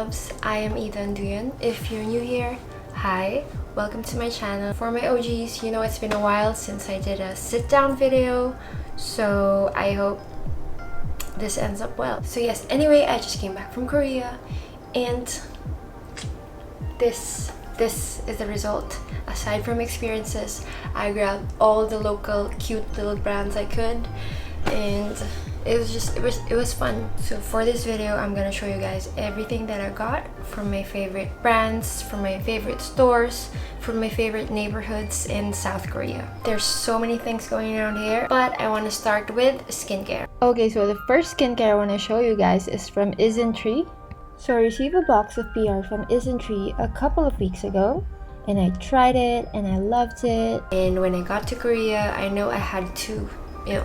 loves, I am idaandu. If you're new here, hi, welcome to my channel. For my OGs, you know it's been a while since I did a sit down video, so I hope this ends up well. So yes, anyway, I just came back from Korea and this is the result. Aside from experiences, I grabbed all the local cute little brands I could, and it was fun. So for this video, I'm gonna show you guys everything that I got from my favorite brands, from my favorite stores, from my favorite neighborhoods in South Korea. There's so many things going around here, but I want to start with skincare. Okay, so the first skincare I want to show you guys is from Isn't.j. So I received a box of PR from Isn't.j a couple of weeks ago, and I tried it and I loved it. And when I got to Korea, I know I had to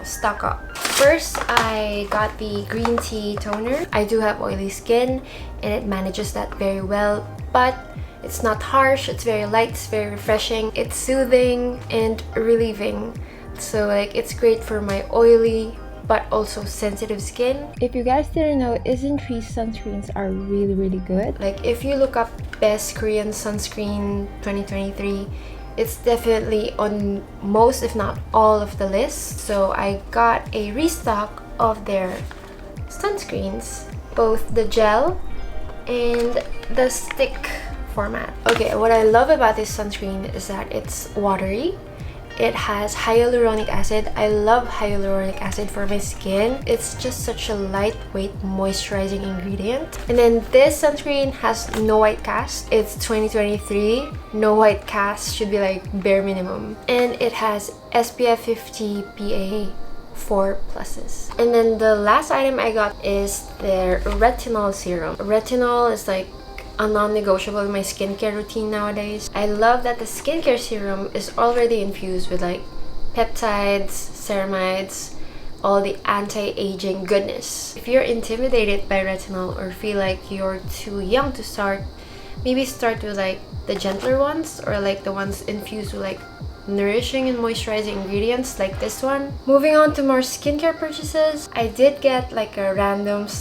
stock up. First, I got the green tea toner. I do have oily skin and it manages that very well, but it's not harsh, it's very light, it's very refreshing, it's soothing and relieving. So like it's great for my oily but also sensitive skin. If you guys didn't know, Isn't.j's sunscreens are really good. Like if you look up best Korean sunscreen 2023, it's definitely on most, if not all, of the lists. So I got a restock of their sunscreens, both the gel and the stick format. Okay, what I love about this sunscreen is that it's watery. It has hyaluronic acid. I love hyaluronic acid for my skin. It's just such a lightweight moisturizing ingredient. And then this sunscreen has no white cast. It's 2023. No white cast should be like bare minimum. And it has SPF 50 PA 4+. And then the last item I got is their retinol serum. Retinol is like a non-negotiable in my skincare routine nowadays. I love that the skincare serum is already infused with like peptides, ceramides, all the anti-aging goodness. If you're intimidated by retinol or feel like you're too young to start, maybe start with like the gentler ones or like the ones infused with like nourishing and moisturizing ingredients like this one. Moving on to more skincare purchases, I did get like a random /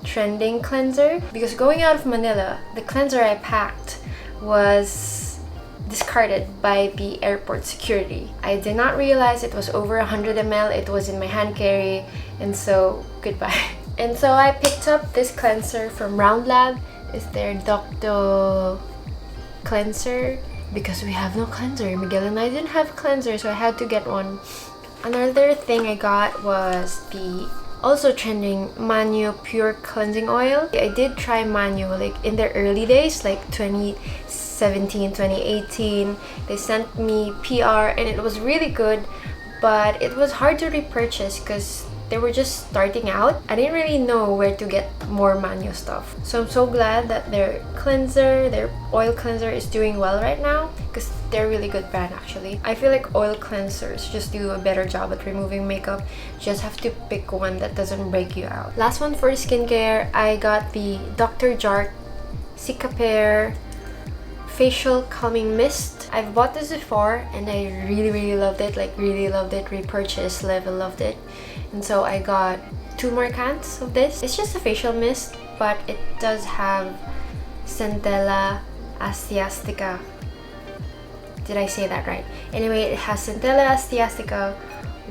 trending cleanser because going out of Manila, the cleanser I packed was discarded by the airport security. I did not realize it was over 100 ml. It was in my hand carry, and so goodbye. And so I picked up this cleanser from Round Lab. It's their Docto cleanser because we have no cleanser. Miguel and I didn't have cleanser, so I had to get one. Another thing I got was the also trending Manyo Pure Cleansing Oil. I did try Manyo like in their early days, like 2017, 2018. They sent me PR and it was really good, but it was hard to repurchase because they were just starting out. I didn't really know where to get more Manyo stuff. So I'm so glad that their cleanser, their oil cleanser is doing well right now because they're a really good brand actually. I feel like oil cleansers just do a better job at removing makeup. You just have to pick one that doesn't break you out. Last one for skincare, I got the Dr. Jart Cicapair Facial Calming Mist. I've bought this before and I really loved it, like really loved it, repurchase level loved it. And so I got 2 more cans of this. It's just a facial mist, but it does have Centella Asiatica. Did I say that right? Anyway, it has Centella Asiatica,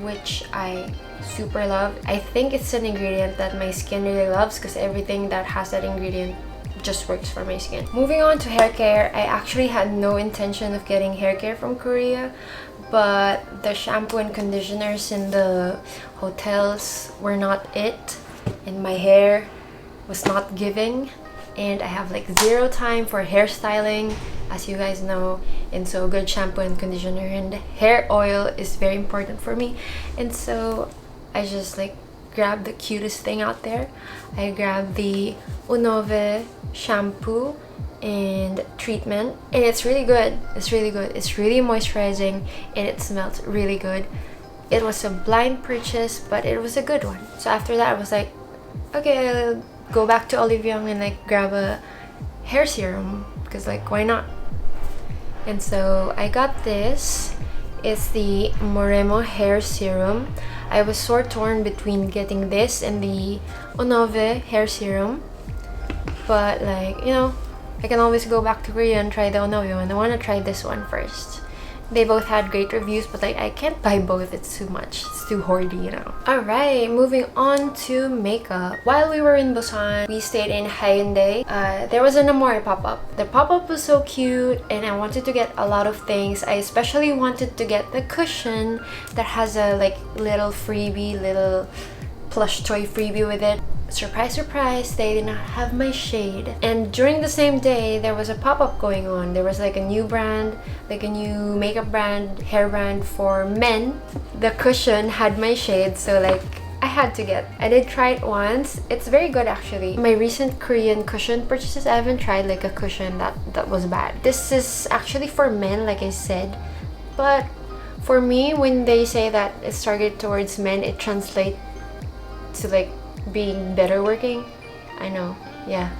which I super love. I think it's an ingredient that my skin really loves because everything that has that ingredient just works for my skin. Moving on to hair care, I actually had no intention of getting hair care from Korea, but the shampoo and conditioners in the hotels were not it, and my hair was not giving, and I have like zero time for hairstyling, as you guys know, and so good shampoo and conditioner and hair oil is very important for me. And so I just like grabbed the cutest thing out there. I grabbed the Unove shampoo and treatment, and it's really good. It's really good. It's really moisturizing and it smells really good. It was a blind purchase, but it was a good one. So after that I was like, okay, I'll go back to Olive Young and like grab a hair serum because like why not. And so I got this. It's the Moremo hair serum. I was sore torn between getting this and the Unove hair serum. but like, you know, I can always go back to Korea and try the Onobyo, and I want to try this one first. They both had great reviews, but like I can't buy both. It's too much. It's too hoardy, you know. Alright, moving on to makeup. While we were in Busan, we stayed in Hyundai. There was an Amore pop-up. The pop-up was so cute, and I wanted to get a lot of things. I especially wanted to get the cushion that has a like little freebie, little plush toy freebie with it. Surprise, surprise, they did not have my shade. And during the same day, there was a pop-up going on. There was like a new brand, like a new makeup brand, hair brand for men. The cushion had my shade, so like I had to get. I did try it once. It's very good actually. My recent Korean cushion purchases, I haven't tried like a cushion that was bad. This is actually for men, like I said, but for me, when they say that it's targeted towards men, it translates to like being better working. I know, yeah.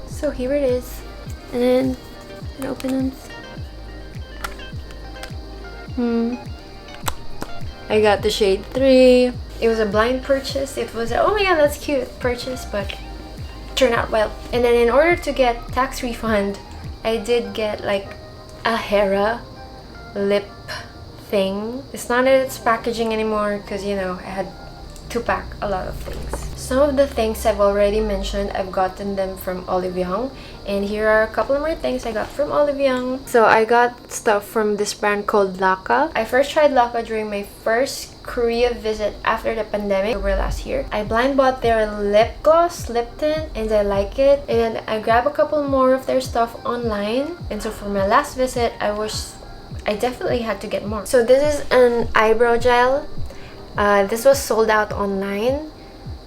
So here it is, and then it opens. I got the shade 3. It was a blind purchase. It was a, oh my god, that's cute purchase, but turned out well. And then in order to get tax refund, I did get like a Hera lip thing. It's not in its packaging anymore because, you know, I had to pack a lot of things. Some of the things I've already mentioned, I've gotten them from Olive Young, and here are a couple more things I got from Olive Young. So I got stuff from this brand called Laka. I first tried Laka during my first Korea visit after the pandemic over last year. I blind bought their lip gloss, lip tint, and I like it. And then I grabbed a couple more of their stuff online, and so for my last visit, I definitely had to get more. So this is an eyebrow gel. This was sold out online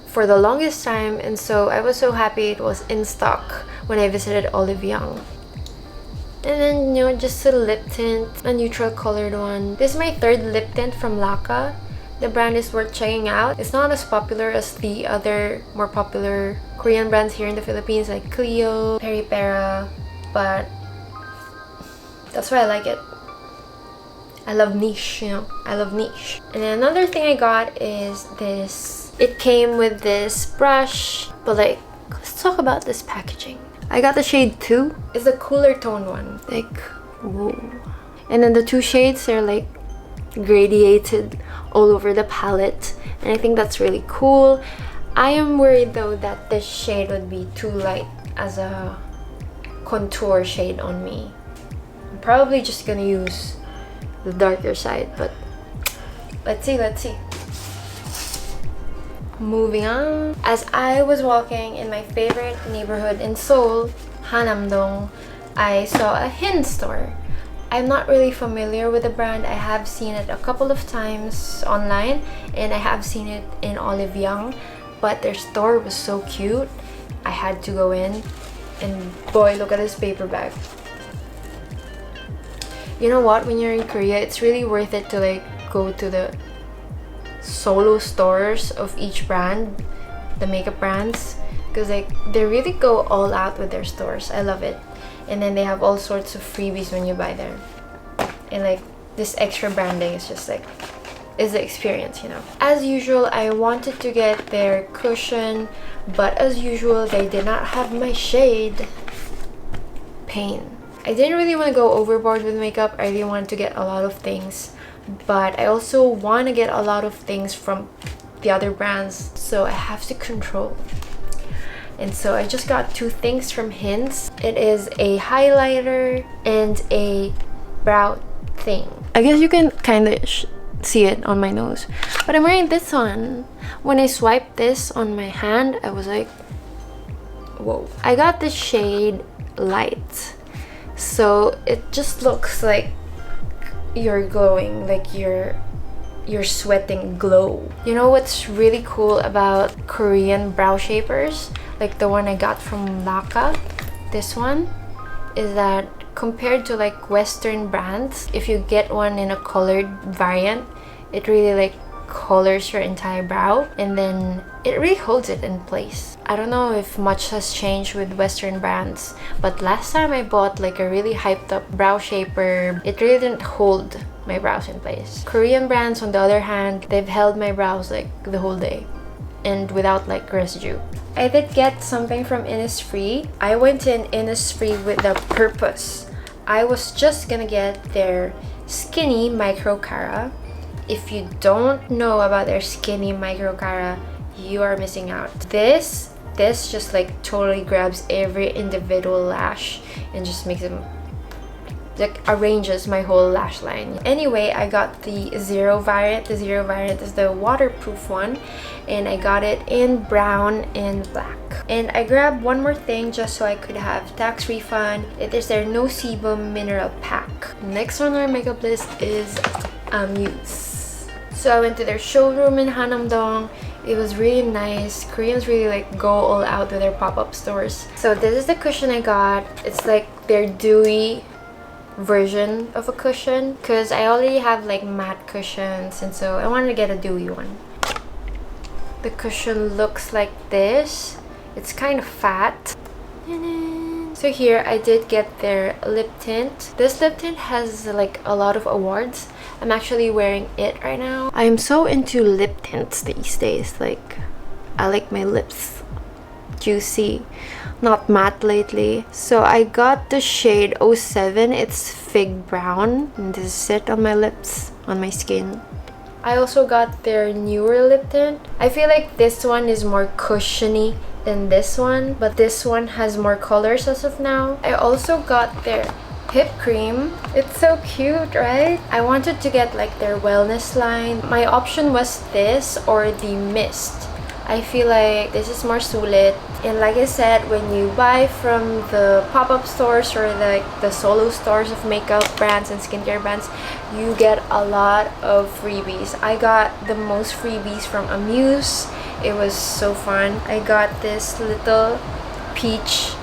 for the longest time, and so I was so happy it was in stock when I visited Olive Young. And then, you know, just a lip tint, a neutral colored one. This is my third lip tint from Laka. The brand is worth checking out. It's not as popular as the other more popular Korean brands here in the Philippines like Clio, Peri-Pera, but that's why I like it. I love niche, you know, I love niche. And then another thing I got is this. It came with this brush, but like, let's talk about this packaging. I got the shade 2. It's the cooler tone one. Like, whoa. And then the 2 shades are like gradiated all over the palette. And I think that's really cool. I am worried though that this shade would be too light as a contour shade on me. I'm probably just gonna use the darker side, but let's see. Moving on. As I was walking in my favorite neighborhood in Seoul, Hannam-dong, I saw a Hin store. I'm not really familiar with the brand. I have seen it a couple of times online, and I have seen it in Olive Young, but their store was so cute. I had to go in, and boy, look at this paper bag. You know what, when you're in Korea, it's really worth it to like go to the solo stores of each brand, the makeup brands, because like they really go all out with their stores. I love it. And then they have all sorts of freebies when you buy there, and like this extra branding is just like, is the experience, you know. As usual, I wanted to get their cushion, but as usual, they did not have my shade. Pain. I didn't really want to go overboard with makeup. I really wanted to get a lot of things, but I also want to get a lot of things from the other brands, so I have to control. And so I just got 2 things from Hints. It is a highlighter and a brow thing. I guess you can kind of see it on my nose, but I'm wearing this one. When I swiped this on my hand, I was like, whoa. I got the shade Light, so it just looks like you're glowing, like you're sweating glow. You know what's really cool about Korean brow shapers, like the one I got from Laka, this one, is that compared to like Western brands, if you get one in a colored variant, it really like colors your entire brow, and then it really holds it in place. I don't know if much has changed with Western brands, but last time I bought like a really hyped up brow shaper, it really didn't hold my brows in place. Korean brands, on the other hand, they've held my brows like the whole day. and without like residue. I did get something from Innisfree. I went in Innisfree with a purpose. I was just gonna get their Skinny Micro Cara. If you don't know about their Skinny Micro Cara, you are missing out. This just like totally grabs every individual lash and just makes them like arranges my whole lash line. Anyway, I got the Zero variant. The Zero variant is the waterproof one, and I got it in brown and black. And I grabbed one more thing just so I could have tax refund. It is their No Sebum Mineral Pack. Next on our makeup list is Muse. So I went to their showroom in Hannam-dong. It was really nice. Koreans really like go all out with their pop-up stores. So this is the cushion I got. It's like their dewy version of a cushion because I already have like matte cushions, and so I wanted to get a dewy one. The cushion looks like this. It's kind of fat. So here I did get their lip tint. This lip tint has like a lot of awards. I'm actually wearing it right now. I am so into lip tints these days. Like, I like my lips juicy, not matte lately. So I got the shade 07. It's Fig Brown, and this is it on my lips, on my skin. I also got their newer lip tint. I feel like this one is more cushiony than this one, but this one has more colors as of now. I also got their Hip Cream. It's so cute, right? I wanted to get like their wellness line. My option was this or the Mist. I feel like this is more sulit. And like I said, when you buy from the pop-up stores or the solo stores of makeup brands and skincare brands, you get a lot of freebies. I got the most freebies from Muse. It was so fun. I got this little peach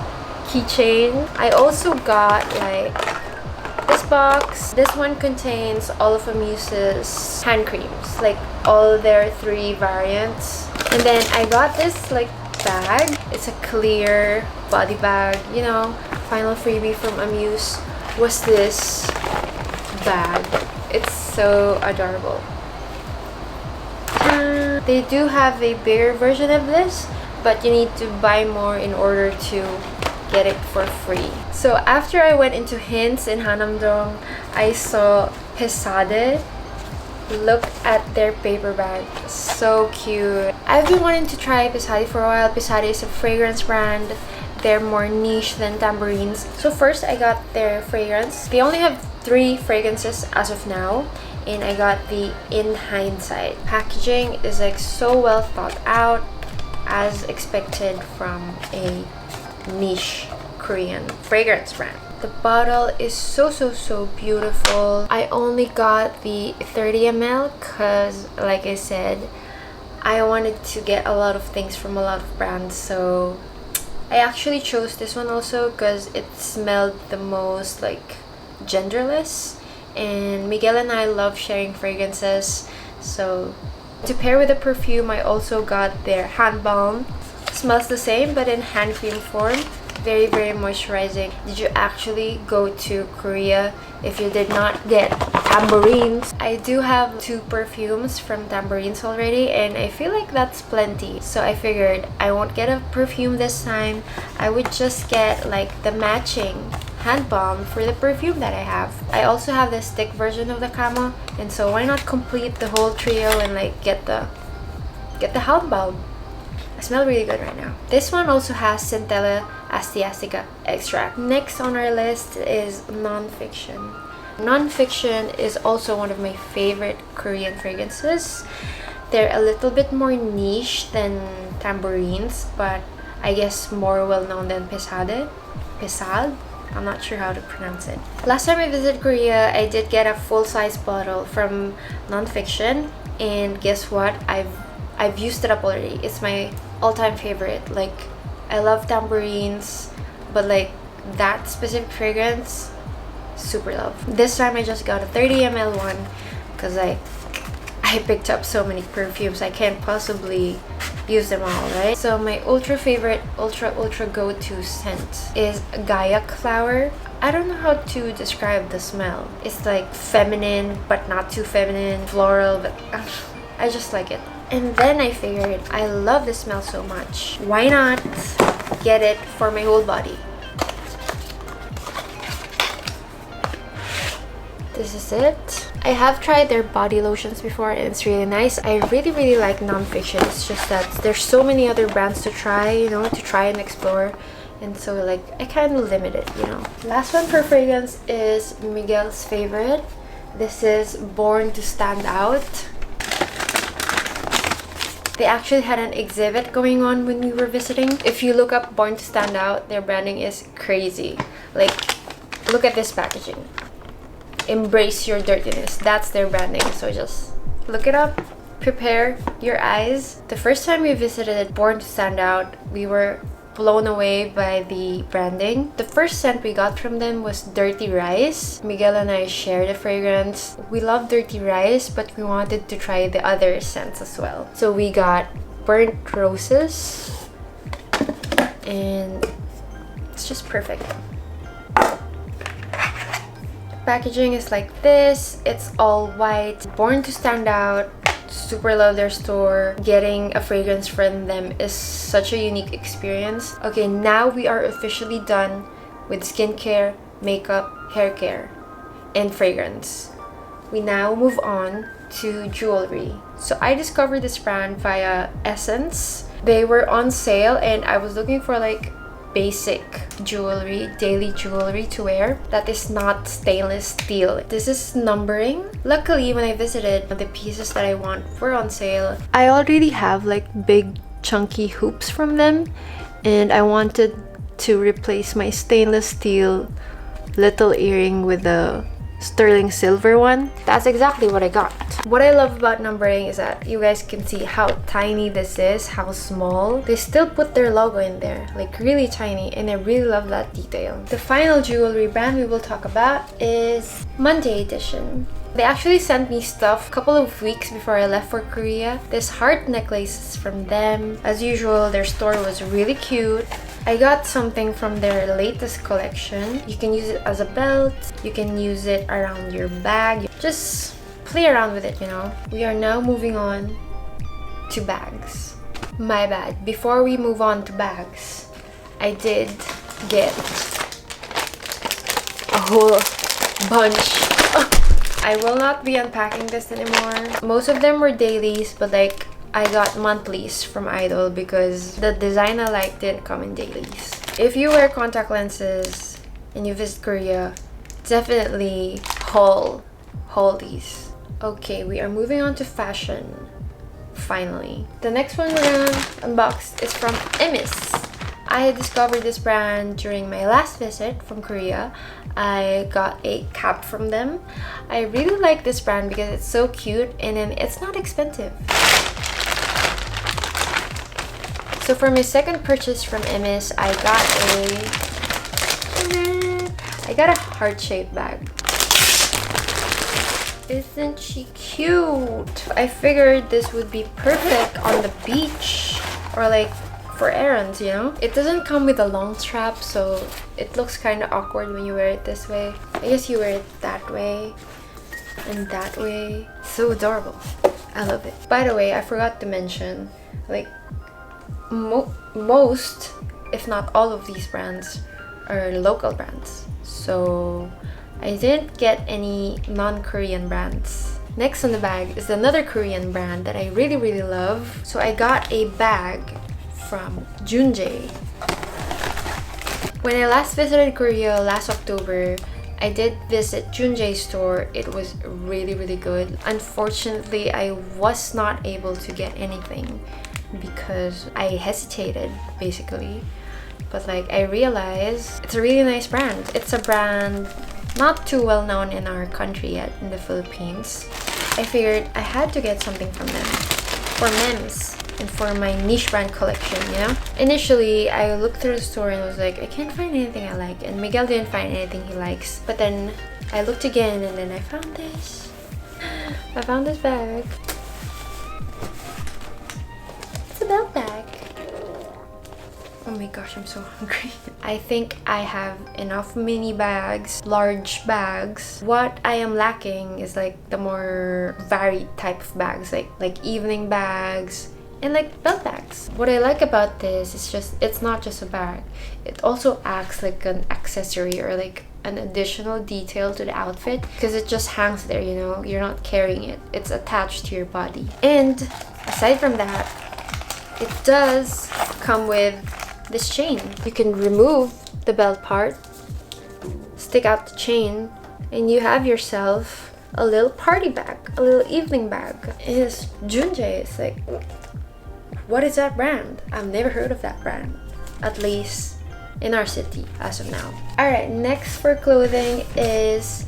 keychain. I also got like this box. This one contains all of Muse's hand creams, like all their 3 variants. And then I got this like bag. It's a clear body bag, you know. Final freebie from Muse was this bag. It's so adorable. They do have a bigger version of this, but you need to buy more in order to get it for free. So after I went into Hints in Hannam-dong, I saw b.ready. Look at their paper bag, so cute. I've been wanting to try b.ready for a while. b.ready is a fragrance brand. They're more niche than Tambourines. So first I got their fragrance. They only have 3 fragrances as of now, and I got the In Hindsight. Packaging is like so well thought out, as expected from a niche Korean fragrance brand. The bottle is so beautiful. I only got the 30 ml because, like I said, I wanted to get a lot of things from a lot of brands. So I actually chose this one also because it smelled the most like genderless, and Miguel and I love sharing fragrances. So to pair with the perfume, I also got their hand balm. Smells the same but in hand cream form. Very moisturizing. Did you actually go to Korea if you did not get Tambourines? I do have 2 perfumes from Tambourines already, and I feel like that's plenty. So I figured I won't get a perfume this time. I would just get like the matching hand balm for the perfume that I have. I also have the stick version of the camo, and so why not complete the whole trio and like get the hand balm. I smell really good right now. This one also has Centella Astiastica extract. Next on our list is Non-Fiction. Non-Fiction is also one of my favorite Korean fragrances. They're a little bit more niche than Tambourines, but I guess more well known than b.ready. I'm not sure how to pronounce it. Last time I visited Korea, I did get a full-size bottle from Non-Fiction, and guess what? I've used it up already. It's my all-time favorite. Like, I love Tambourines, but like that specific fragrance, super love. This time I just got a 30 ml one because I picked up so many perfumes. I can't possibly use them all, right? So my ultra favorite, ultra go-to scent is Gaiac Flower. I don't know how to describe the smell. It's like feminine but not too feminine, floral, but I just like it. And then I figured, I love the smell so much. Why not get it for my whole body? This is it. I have tried their body lotions before and it's really nice. I really like non-fiction. It's just that there's so many other brands to try, you know, to try and explore. And so like I kind of limit it, you know. Last one for fragrance is Miguel's favorite. This is Born to Stand Out. They actually had an exhibit going on when we were visiting. If you look up Born to Stand Out, their branding is crazy. Like, look at this packaging. Embrace your dirtiness. That's their branding. So just look it up. Prepare your eyes. The first time we visited Born to Stand Out, we were blown away by the branding. The first scent we got from them was Dirty Rice. Miguel and I shared the fragrance. We love Dirty Rice, but we wanted to try the other scents as well. So we got Burnt Roses, and it's just perfect. Packaging is like this. It's all white. Born to Stand Out. Super love their store. Getting a fragrance from them is such a unique experience. Okay, now we are officially done with skincare, makeup, hair care, and fragrance. We now move on to jewelry. So I discovered this brand via Essence. They were on sale and I was looking for like basic jewelry, daily jewelry to wear that is not stainless steel. This is numbering. Luckily, when I visited, the pieces that I want were on sale. I already have like big chunky hoops from them, and I wanted to replace my stainless steel little earring with a sterling silver one. That's exactly what I got. What I love about numbering is that you guys can see how tiny this is, how small. They still put their logo in there, like really tiny, and I really love that detail. The final jewelry brand we will talk about is Monday Edition. They actually sent me stuff a couple of weeks before I left for Korea. This heart necklace is from them. As usual, their store was really cute. I got something from their latest collection. You can use it as a belt. You can use it around your bag. Just play around with it, you know. We are now moving on to bags. My bad. Before we move on to bags, I did get a whole bunch. I will not be unpacking this anymore. Most of them were dailies, but like I got monthlies from Idol because the design I like didn't come in dailies. If you wear contact lenses and you visit Korea, definitely haul these. Okay, we are moving on to fashion. Finally. The next one we're gonna unbox is from Emis. I discovered this brand during my last visit from Korea. I got a cap from them. I really like this brand because it's so cute and then it's not expensive. So for my second purchase from Emis, I got a heart-shaped bag. Isn't she cute? I figured this would be perfect on the beach or like for errands, you know? It doesn't come with a long strap, so it looks kind of awkward when you wear it this way. I guess you wear it that way and that way. So adorable. I love it. By the way, I forgot to mention, like most, if not all of these brands are local brands. So I didn't get any non-Korean brands. Next on the bag is another Korean brand that I really love. So I got a bag from Juun.j. When I last visited Korea last October, I did visit Juun.j's store. It was really good. Unfortunately, I was not able to get anything because I hesitated basically. But like I realized it's a really nice brand. It's a brand not too well known in our country yet, in the Philippines. I figured I had to get something from them for memes and for my niche brand collection, you know? Initially, I looked through the store and was like, I can't find anything I like, and Miguel didn't find anything he likes. But then I looked again and then I found this. I found this bag. It's a belt bag. Oh my gosh, I'm so hungry. I think I have enough mini bags, large bags. What I am lacking is like the more varied type of bags, like evening bags and like belt bags. What I like about this is it's not just a bag. It also acts like an accessory or like an additional detail to the outfit because it just hangs there, you know, you're not carrying it. It's attached to your body. And aside from that, it does come with this chain. You can remove the belt part, stick out the chain, and you have yourself a little party bag, a little evening bag. It is juun.j. It's like, what is that brand? I've never heard of that brand, at least in our city as of now. Alright, next for clothing is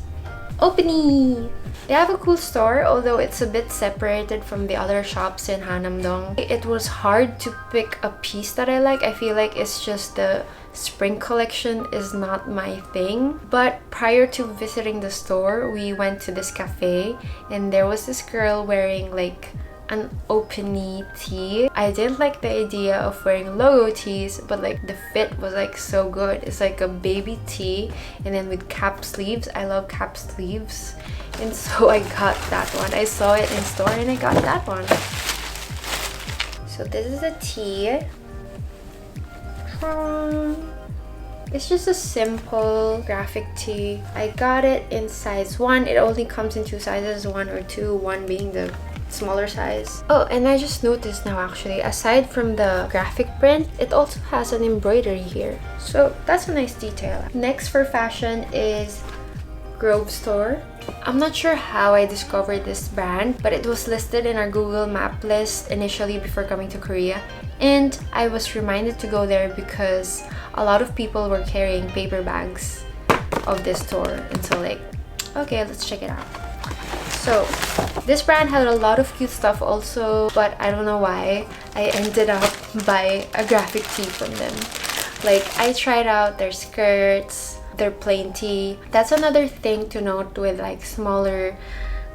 Opening. They have a cool store, although it's a bit separated from the other shops in Hannam-dong. It was hard to pick a piece that I like. I feel like it's just the spring collection is not my thing. But prior to visiting the store, we went to this cafe and there was this girl wearing like an opening tee. I didn't like the idea of wearing logo tees, but like the fit was like so good. It's like a baby tee and then with cap sleeves. I love cap sleeves, and so I got that one. I saw it in store and I got that one. So this is a tee. It's just a simple graphic tee. I got it in size 1. It only comes in 2 sizes, 1 or 2, 1 being the smaller size. Oh, and I just noticed now actually, aside from the graphic print, it also has an embroidery here. So that's a nice detail. Next for fashion is Grove Store. I'm not sure how I discovered this brand, but it was listed in our Google Map list initially before coming to Korea. And I was reminded to go there because a lot of people were carrying paper bags of this store. And so like, okay, let's check it out. So this brand had a lot of cute stuff also, but I don't know why I ended up buying a graphic tee from them. Like, I tried out their skirts, their plain tee. That's another thing to note with like smaller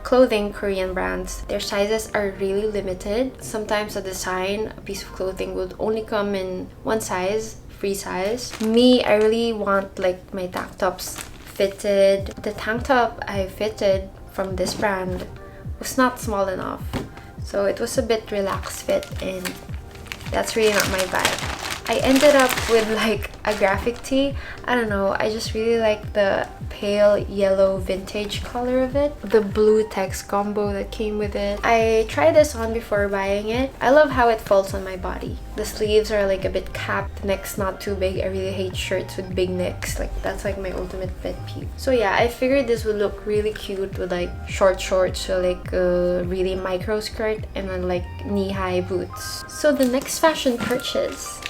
clothing Korean brands. Their sizes are really limited. Sometimes a design, a piece of clothing would only come in one size, free size. Me, I really want like my tank tops fitted. The tank top I fitted from this brand was not small enough, so it was a bit relaxed fit and that's really not my vibe. I ended up with like a graphic tee. I don't know, I just really like the pale yellow vintage color of it, the blue text combo that came with it. I tried this on before buying it. I love how it falls on my body. The sleeves are like a bit capped, the neck's not too big. I really hate shirts with big necks, like that's like my ultimate pet peeve. So yeah, I figured this would look really cute with like short shorts, so like a really micro skirt and then like knee-high boots. So the next fashion purchase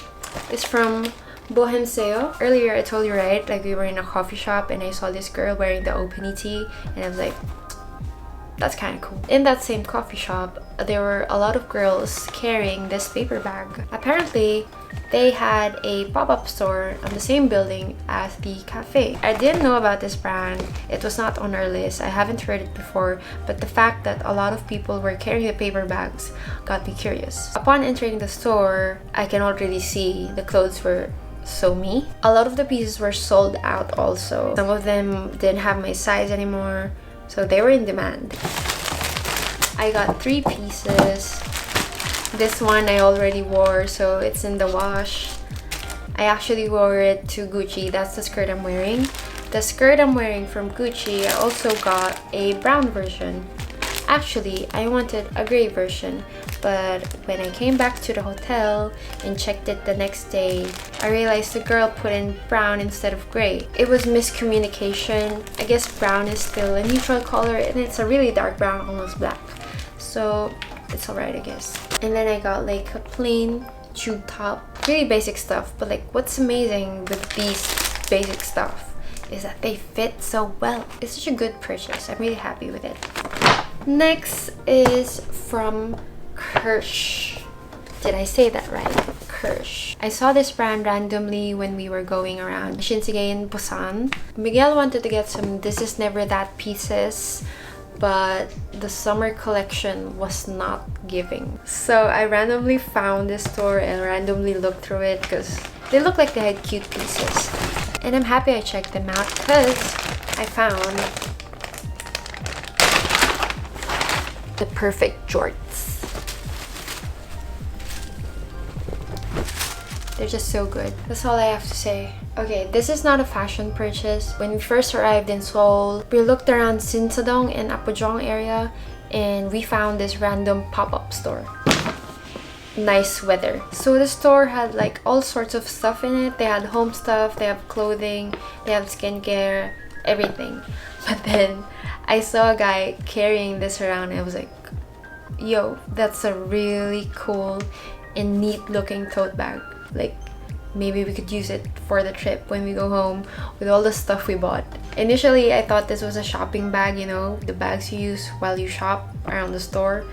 is from Bohemseo. Earlier I told you, right, like we were in a coffee shop and I saw this girl wearing the opening tee and I was like, that's kind of cool. In that same coffee shop, there were a lot of girls carrying this paper bag. Apparently, they had a pop-up store on the same building as the cafe. I didn't know about this brand. It was not on our list. I haven't heard it before, but the fact that a lot of people were carrying the paper bags got me curious. Upon entering the store, I can already see the clothes were so me. A lot of the pieces were sold out also. Some of them didn't have my size anymore, so they were in demand. I got 3 pieces. This one I already wore, so it's in the wash. I actually wore it to Gucci. That's the skirt I'm wearing. The skirt I'm wearing from Gucci, I also got a brown version. Actually, I wanted a gray version, but when I came back to the hotel and checked it the next day, I realized the girl put in brown instead of gray. It was miscommunication. I guess brown is still a neutral color and it's a really dark brown, almost black. So it's alright, I guess. And then I got like a plain tube top. Really basic stuff, but like what's amazing with these basic stuff is that they fit so well. It's such a good purchase. I'm really happy with it. Next is from Kirsch. Did I say that right? Kirsch. I saw this brand randomly when we were going around Shinsegae in Busan. Miguel wanted to get some This Is Never That pieces, but the summer collection was not giving. So I randomly found this store and randomly looked through it because They look like they had cute pieces. And I'm happy I checked them out because I found the perfect jorts. They're just so good. That's all I have to say. Okay, this is not a fashion purchase. When we first arrived in Seoul, we looked around Sinsadong and Apgujeong area and we found this random pop-up store. Nice weather. So the store had like all sorts of stuff in it. They had home stuff, they have clothing, they have skincare, everything. But then I saw a guy carrying this around and I was like, yo, that's a really cool and neat looking tote bag. Like, maybe we could use it for the trip when we go home with all the stuff we bought. Initially, I thought this was a shopping bag, you know, the bags you use while you shop around the store.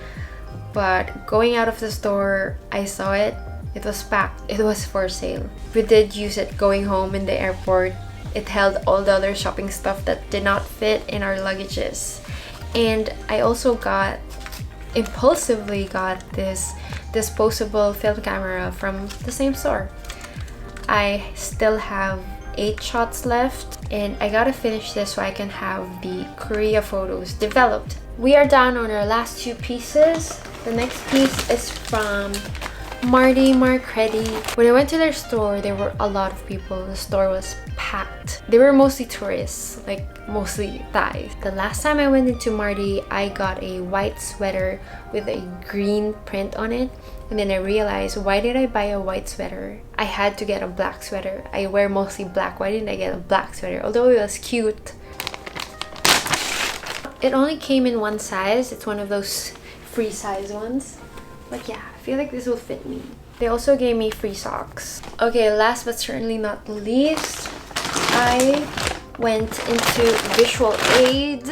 But going out of the store, I saw it. It was packed. It was for sale. We did use it going home in the airport. It held all the other shopping stuff that did not fit in our luggages. And I also impulsively got this disposable film camera from the same store. I still have 8 shots left and I gotta finish this so I can have the Korea photos developed. We are down on our last 2 pieces. The next piece is from b.ready. When I went to their store, there were a lot of people. The store was packed. They were mostly tourists, like mostly Thais. The last time I went into b.ready, I got a white sweater with a green print on it. And then I realized, why did I buy a white sweater? I had to get a black sweater. I wear mostly black. Why didn't I get a black sweater? Although it was cute. It only came in one size. It's one of those free size ones. But yeah, I feel like this will fit me. They also gave me free socks. Okay, last but certainly not least, I went into Visual Aid.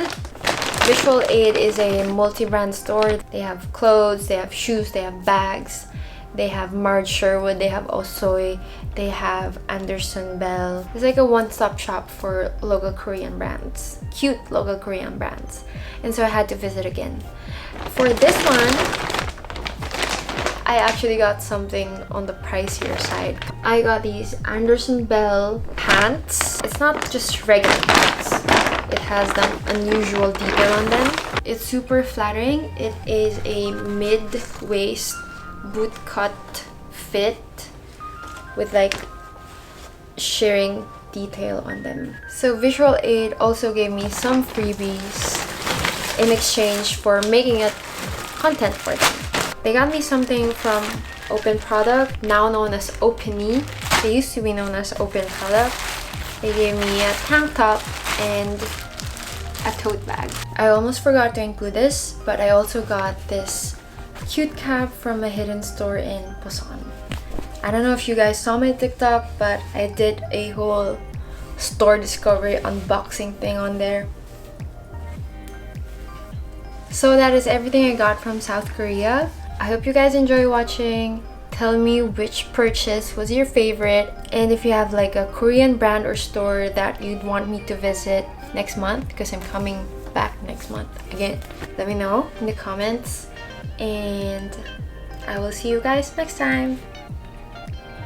Visual Aid is a multi-brand store. They have clothes, they have shoes, they have bags. They have Marge Sherwood, they have Osoy, they have Anderson Bell. It's like a one-stop shop for local Korean brands. Cute local Korean brands. And so I had to visit again. For this one, I actually got something on the pricier side. I got these Anderson Bell pants. It's not just regular pants. It has that unusual detail on them. It's super flattering. It is a mid-waist boot cut fit with like shearing detail on them. So Visual Aid also gave me some freebies in exchange for making it content for them. They got me something from Open Product, now known as Openly. They used to be known as Open Product. They gave me a tank top and a tote bag. I almost forgot to include this, but I also got this cute cap from a hidden store in Busan. I don't know if you guys saw my TikTok, but I did a whole store discovery unboxing thing on there. So that is everything I got from South Korea. I hope you guys enjoy watching. Tell me which purchase was your favorite, and if you have like a Korean brand or store that you'd want me to visit next month, because I'm coming back next month again. Let me know in the comments, and I will see you guys next time.